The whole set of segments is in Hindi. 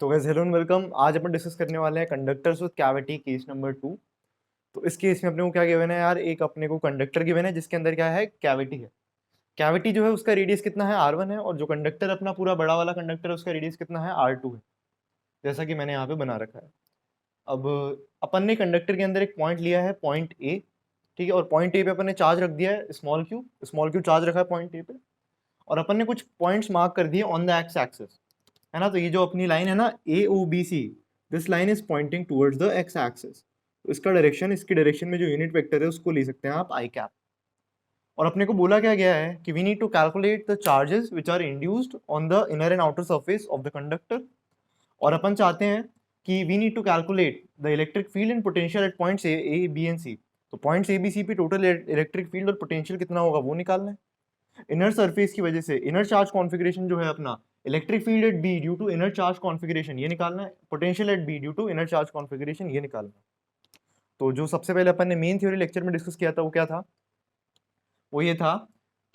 तो गाइस हेलो एंड वेलकम। आज अपन डिस्कस करने वाले हैं conductors with cavity case number 2। तो इस केस में अपने को क्या गिवन है यार, एक अपने को कंडक्टर गिवन है जिसके अंदर क्या है, कैविटी है। कैविटी जो है उसका रेडियस कितना है, r1 है, और जो कंडक्टर अपना पूरा बड़ा वाला कंडक्टर है उसका रेडियस कितना है, r2 है, जैसा कि मैंने यहाँ पे बना रखा है। अब अपन ने कंडक्टर के अंदर एक पॉइंट लिया है, पॉइंट ए, ठीक है, और पॉइंट ए पे अपन ने चार्ज रख दिया है स्मॉल क्यू चार्ज रखा है पॉइंट ए पे, और अपन ने कुछ पॉइंट्स मार्क कर दिए ऑन द एक्स एक्सिस, है ना। तो ये जो अपनी लाइन है ना, A O B C, this line is pointing towards the X axis. तो इसका डायरेक्शन, इसकी डायरेक्शन में जो यूनिट वेक्टर है उसको ले सकते हैं आप आई कैप। और अपने को बोला क्या गया है कि we need to calculate the charges which are induced on the inner and outer surface of the conductor. और अपन चाहते हैं कि we need to calculate the electric field and potential at points A B and C. तो पॉइंट्स ए बी सी पे टोटल इलेक्ट्रिक फील्ड और पोटेंशियल कितना होगा वो निकालना है। इनर सरफेस की वजह से इनर चार्ज कॉन्फ़िगरेशन जो है अपना, electric field at B due to inner charge configuration ये निकालना है, potential at B due to inner charge configuration ये निकालना है। तो जो सबसे पहले अपन ने मेन थ्योरी लेक्चर में डिस्कस किया था वो क्या था, वो ये था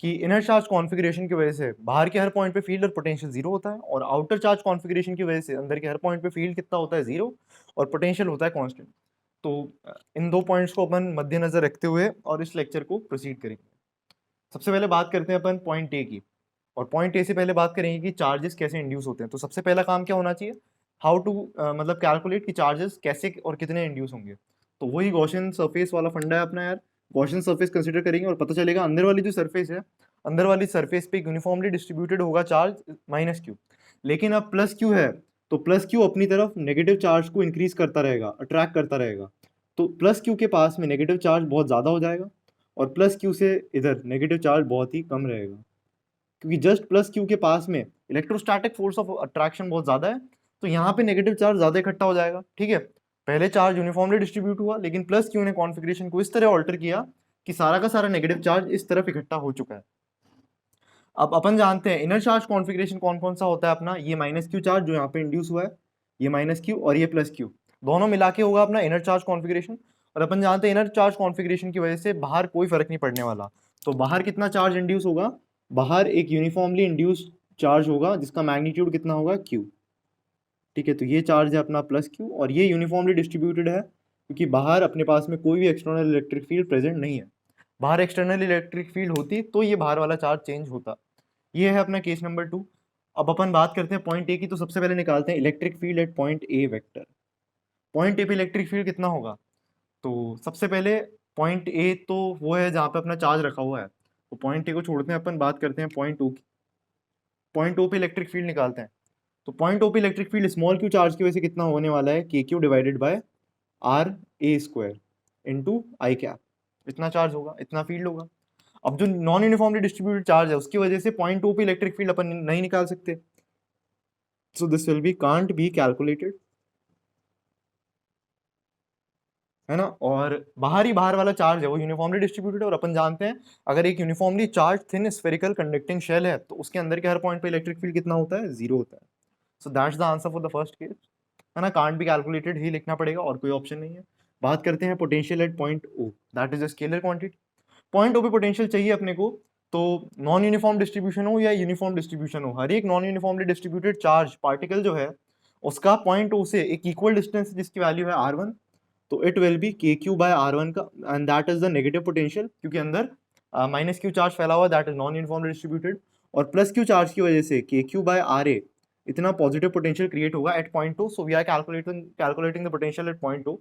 कि इनर चार्ज कॉन्फ़िगरेशन की वजह से बाहर के हर पॉइंट पे फील्ड और पोटेंशियल जीरो होता है, और आउटर चार्ज कॉन्फ़िगरेशन की वजह से अंदर के हर पॉइंट पे फील्ड कितना होता है, जीरो, और पोटेंशियल होता है कांस्टेंट। तो इन दो पॉइंट्स को अपन मद्देनजर रखते हुए और इस लेक्चर को प्रोसीड करेंगे। सबसे पहले बात करते हैं अपन पॉइंट ए की, और पॉइंट ए से पहले बात करेंगे कि चार्जेस कैसे इंड्यूस होते हैं। तो सबसे पहला काम क्या होना चाहिए, हाउ टू मतलब कैलकुलेट कि चार्जेस कैसे और कितने इंड्यूस होंगे। तो वही गॉसियन सरफेस वाला फंडा है अपना यार। गॉसियन सरफेस कंसीडर करेंगे और पता चलेगा अंदर वाली जो सरफेस है, अंदर वाली सरफेस पे यूनिफॉर्मली डिस्ट्रीब्यूटेड होगा चार्ज माइनस क्यू। लेकिन अब प्लस क्यू है, तो प्लस क्यू अपनी तरफ नेगेटिव चार्ज को इंक्रीज करता रहेगा, अट्रैक्ट करता रहेगा। तो प्लस क्यू के पास में नेगेटिव चार्ज बहुत ज़्यादा हो जाएगा, और प्लस क्यू से इधर नेगेटिव चार्ज बहुत ही कम रहेगा, क्योंकि जस्ट प्लस क्यू के पास में इलेक्ट्रोस्टैटिक फोर्स ऑफ अट्रैक्शन बहुत ज्यादा है। तो यहाँ पे नेगेटिव चार्ज ज्यादा इकट्ठा हो जाएगा, ठीक है। पहले चार्ज यूनिफॉर्मली डिस्ट्रीब्यूट हुआ, लेकिन प्लस क्यू ने कॉन्फ़िगरेशन को इस तरह ऑल्टर किया कि सारा का सारा नेगेटिव चार्ज इस तरफ इकट्ठा हो चुका है। अब अपन जानते हैं इनर चार्ज कॉन्फ़िगरेशन कौन कौन सा होता है अपना, ये माइनस क्यू चार्ज जो यहाँ पे इंड्यूस हुआ है, ये माइनस क्यू और ये प्लस क्यू, दोनों मिला के होगा अपना इनर चार्ज कॉन्फ़िगरेशन। और अपन जानते हैं इनर चार्ज कॉन्फ़िगरेशन की वजह से बाहर कोई फर्क नहीं पड़ने वाला। तो बाहर कितना चार्ज इंड्यूस होगा, बाहर एक यूनिफॉर्मली इंड्यूस चार्ज होगा जिसका मैग्नीट्यूड कितना होगा, क्यू, ठीक है। तो ये चार्ज है अपना प्लस क्यू, और ये यूनिफॉर्मली डिस्ट्रीब्यूटेड है क्योंकि बाहर अपने पास में कोई भी एक्सटर्नल इलेक्ट्रिक फील्ड प्रेजेंट नहीं है। बाहर एक्सटर्नल इलेक्ट्रिक फील्ड होती तो ये बाहर वाला चार्ज चेंज होता। ये है अपना केस नंबर 2। अब अपन बात करते हैं पॉइंट ए की। तो सबसे पहले निकालते हैं electric field at point A vector. Point A पे इलेक्ट्रिक फील्ड कितना होगा, तो सबसे पहले पॉइंट ए तो वो है जहाँ पे अपना चार्ज रखा हुआ है, तो पॉइंट ए को छोड़ते हैं, अपन बात करते हैं पॉइंट ओ की। पॉइंट ओ पे इलेक्ट्रिक फील्ड निकालते हैं। तो पॉइंट ओ पे electric field small Q charge की वजह से कितना होने वाला है, K Q divided by R A square into I cap. इतना चार्ज होगा, इतना फील्ड होगा। अब जो नॉन यूनिफॉर्मली डिस्ट्रीब्यूटेड चार्ज है उसकी वजह से पॉइंट ओ पे इलेक्ट्रिक फील्ड अपन नहीं निकाल सकते, so this will be can't be calculated, है ना। और बाहर वाला चार्ज है वो यूनिफॉर्मली डिस्ट्रीब्यूटेड है, और अपन जानते हैं अगर एक uniformly charge thin spherical conducting shell है तो उसके अंदर के हर पॉइंट पे इलेक्ट्रिक फील्ड कितना होता है, जीरो होता है। So that's the answer for the first case, है ना। कांट बी कैलकुलेटेड ही लिखना पड़ेगा और कोई ऑप्शन नहीं है। बात करते हैं potential at point O, that is a scalar quantity. Point O पे पोटेंशियल चाहिए अपने को, तो नॉन यूनिफॉर्म डिस्ट्रीब्यूशन हो या यूनिफॉर्म डिस्ट्रीब्यूशन हो, हर एक non uniformly distributed charge particle जो है उसका पॉइंट ओ से एक इक्वल डिस्टेंस जिसकी वैल्यू है r1, तो it will be K Q by r1 का, and that is the negative potential, क्योंकि अंदर माइनस क्यू चार्ज फैला हुआ, that is non uniformly distributed. और प्लस क्यू चार्ज की वजह से K Q by R A इतना पॉजिटिव पोटेंशियल क्रिएट होगा at point O. So we are calculating the potential at point O.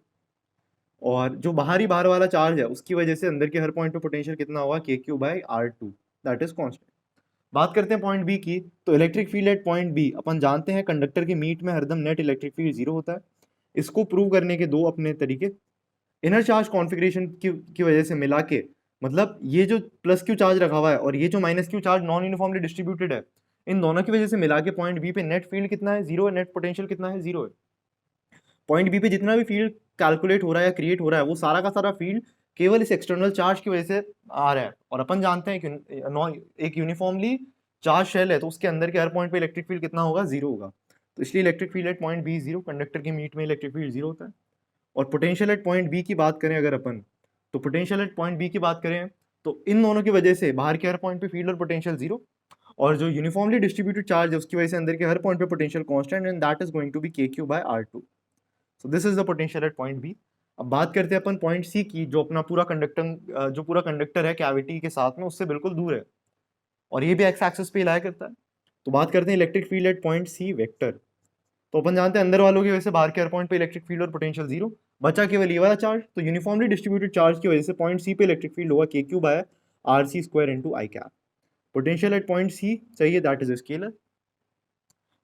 और जो बाहर वाला चार्ज है उसकी वजह से अंदर के हर पॉइंट पे पोटेंशियल कितना होगा, K Q by R two, that is constant. बात करते हैं पॉइंट बी की। तो electric field at point B, अपन जानते हैं कंडक्टर के मीट में हरदम नेट इलेक्ट्रिक फील्ड जीरो होता है। इसको प्रूव करने के दो अपने तरीके, इनर चार्ज कॉन्फ़िगरेशन की वजह से मिला के, मतलब ये जो प्लस क्यू चार्ज रखा हुआ है और ये जो minus Q charge non uniformly distributed है, इन दोनों की वजह से मिला के पॉइंट बी पे नेट फील्ड कितना है, जीरो है, नेट पोटेंशियल कितना है, जीरो है। पॉइंट बी पे जितना भी फील्ड कैलकुलेट हो रहा है या क्रिएट हो रहा है वो सारा का सारा फील्ड केवल इस एक्सटर्नल चार्ज की वजह से आ रहा है। और अपन जानते हैं कि एक यूनिफॉर्मली चार्ज शेल है तो उसके अंदर के हर पॉइंट पे इलेक्ट्रिक फील्ड कितना होगा, जीरो होगा। तो इसलिए electric field at point B zero, conductor के मीट में इलेक्ट्रिक फील्ड जीरो होता है। और पोटेंशियल एट पॉइंट बी की बात करें अगर अपन, तो पोटेंशियल एट पॉइंट बी की बात करें तो इन दोनों की वजह से बाहर के हर पॉइंट पे फील्ड और पोटेंशियल जीरो, और जो यूनिफॉर्मली डिस्ट्रीब्यूटेड चार्ज है उसकी वजह से अंदर के हर पॉइंट पे potential constant and that is going to be KQ by R2. So this is the potential at point B. अब बात करते हैं अपन पॉइंट सी की, जो अपना पूरा कंडक्टर है कैविटी के साथ में उससे बिल्कुल दूर है और ये भी एक्स एक्सिस पे लाया करता है. तो बात करते हैं electric field at point C vector. तो अपन जानते हैं अंदर वालों की वजह से बाहर के हर पॉइंट पे इलेक्ट्रिक फील्ड और पोटेंशियल जीरो, बचा केवल ये वाला चार्ज. तो यूनिफॉर्मली डिस्ट्रीब्यूटेड चार्ज की वजह से पॉइंट सी पे इलेक्ट्रिक फील्ड होगा KQ by RC square into I cap. Potential at point C चाहिए, that is scalar.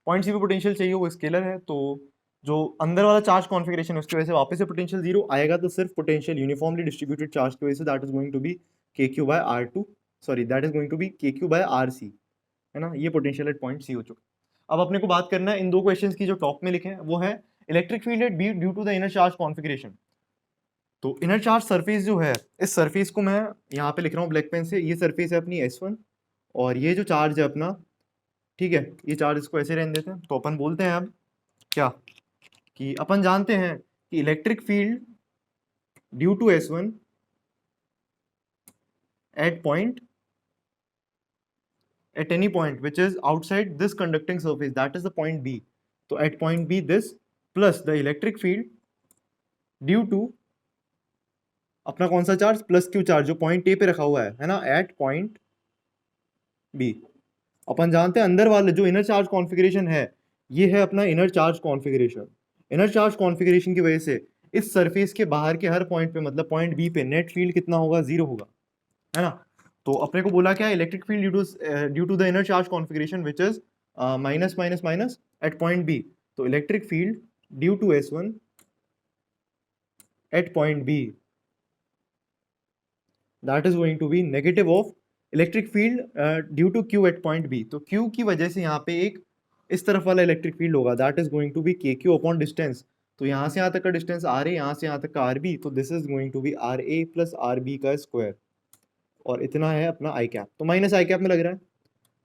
Point C पे पोटेंशियल चाहिए वो स्केलर है, तो जो अंदर वाला चार्ज कॉन्फिगरेशन है उसकी वजह से वापस से पोटेंशियल जीरो आएगा. तो सिर्फ पोटेंशियल यूनिफॉर्मली डिस्ट्रीब्यूटेड चार्ज की वजह से that is going to be KQ by R2, sorry that is going to be KQ by RC, है ना. ये पोटेंशियल एट पॉइंट सी हो चुका. अब अपने को बात करना है इन दो क्वेश्चंस की जो टॉप में लिखे हैं, वो है electric field at B due to the inner charge configuration. तो इनर चार्ज सरफेस जो है, इस सरफेस को मैं यहाँ पे लिख रहा हूँ ब्लैक पेन से. ये सरफेस है अपनी S1 और ये जो चार्ज है अपना, ठीक है, ये चार्ज इसको ऐसे रहने देते हैं. तो अपन बोलते हैं अब क्या कि अपन जानते हैं कि electric field due to S1 at point at any point which is outside this conducting surface, that is the point B. So at point B this plus the electric field due to अपना कौन सा चार्ज, प्लस Q चार्ज जो पॉइंट A पे रखा हुआ है ना, एट पॉइंट B. अपन जानते हैं अंदर वाले जो इनर चार्ज कॉन्फ़िगरेशन है, ये है अपना inner charge configuration. Inner charge configuration की वजह से इस सरफेस के बाहर के हर पॉइंट पे, मतलब पॉइंट B पे नेट फील्ड कितना होगा, जीरो होगा, है ना. तो अपने को बोला क्या, electric field due to the inner charge configuration which is minus minus minus at point B. तो electric field due to S1 at point B, that is going to be negative of electric field due to Q at point B. तो Q की वजह से यहाँ पे एक इस तरफ वाला इलेक्ट्रिक फील्ड होगा, that is going to be KQ upon distance. तो यहाँ से यहाँ तक का डिस्टेंस RA, यहाँ से यहाँ तक का RB, तो this is going to be RA plus RB का स्क्वायर, और इतना है अपना I कैप. तो माइनस I कैप में लग रहा है.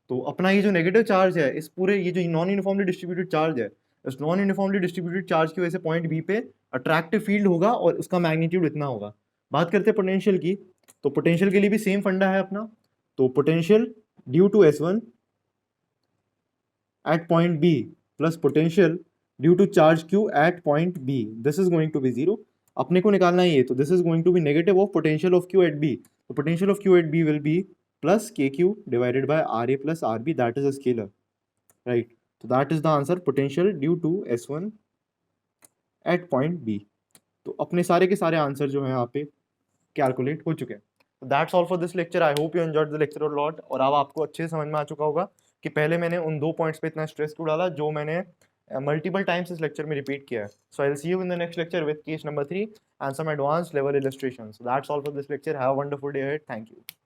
तो अपना ये जो नेगेटिव चार्ज है, इस पूरे ये जो नॉन यूनिफॉर्मली डिस्ट्रीब्यूटेड चार्ज है, इस नॉन यूनिफॉर्मली डिस्ट्रीब्यूटेड चार्ज की वजह से पॉइंट B पे अट्रैक्टिव फील्ड होगा और उसका मैग्नीट्यूड इतना होगा. बात करते हैं पोटेंशियल की. तो पोटेंशियल के लिए भी सेम फंडा है अपना. तो potential due to S1 at point B plus potential due to charge Q at point B, this is going to be zero. अपने को निकालना है ये, तो this is going to be negative of potential of Q at B. तो potential of Q at B will be plus KQ divided by RA plus RB, that is a scalar, right? So that is the answer, potential due to S1 at point B. तो अपने सारे के सारे आंसर जो हैं यहाँ पे कैलकुलेट हो चुके हैं. So that's all for this lecture. I hope you enjoyed the lecture a lot. और अब आपको अच्छे से समझ में आ चुका होगा कि पहले मैंने उन दो पॉइंट्स पे इतना स्ट्रेस क्यों डाला जो मैंने मल्टीपल टाइम्स इस लेक्चर में रिपीट किया है. So I'll see you in the next lecture with case number 3 and some advanced level illustrations. So that's all for this lecture. Have a wonderful day ahead. Thank you.